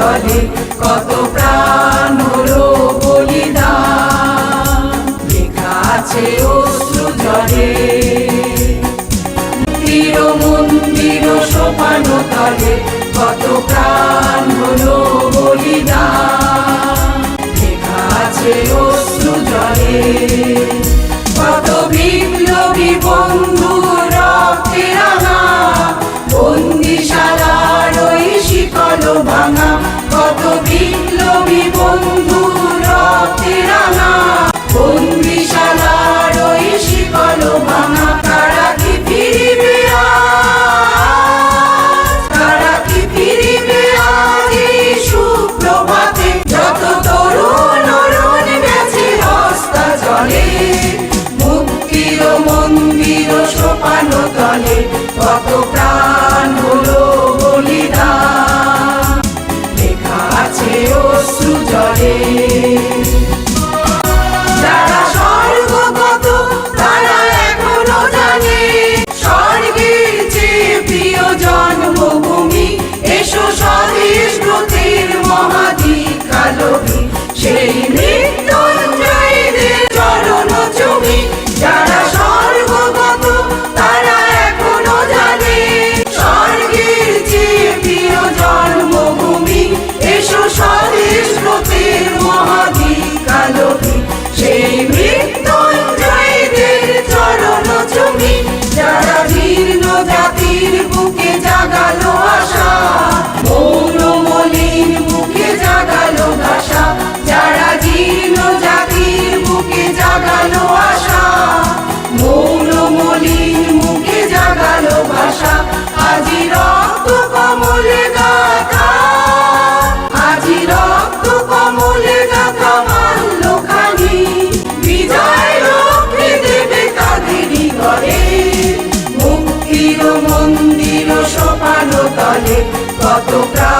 তলে কত প্রাণ হলো বলিদান, লেখা আছে অশ্রু জলে। মন্দির সোপান তলে কত প্রাণ হলো বলিদান, লেখা আছে অশ্রু জলে। কত বিপ্লবী বন্ধু রক্তে রাঙা, বন্দিশালার ওই শিকল ভাঙা। কত বিপ্লবী বন্ধু রক্তে রাঙা, বন্দিশালার ওই শিকল ভাঙা। তারা কি ফিরিবে আজ, তারা কি ফিরিবে আজ এই সুপ্রভাতে? যত তরুণ অরণ গেছে রাস্তা জলে, মুক্তির মন্দির সোপান তলে কত প্রাণ হলো বলিদান, লেখা আছে অশ্রু জলে। যারা স্বর্গগত তারা এখনো জানে, স্বর্গের চেয়ে প্রিয় জন্মভূমি। এসো স্বদেশ ব্রতের মহাদীক্ষালভী, সেই মৃত্যুঞ্জয়ীদের চরণ চুমি। যারা স্বর্গগত তারা এখনো জানে, স্বর্গের চেয়ে প্রিয় জন্মভূমি। এসো স্বদেশ ব্রতের মহাদীক্ষালভী, সেই মৃত্যুঞ্জয়ীদের চরণ চুমি। যারা জীর্ণ জাতির বুকে জাগালো আশা, মৌন মলিন মুখে জাগালো ভাষা। যারা জীর্ণ জাতির বুকে জাগালো আশা, মৌন মলিন মুখে জাগালো ভাষা। আজি রক্ত কমলে গাথা, আজি রক্ত কমলে গাথা মাল্য খানি। বিজয় লক্ষ্মী দেবে তাদেরই ঘরে, মুক্তির মন্দির সোপান তলে কত প্রাণ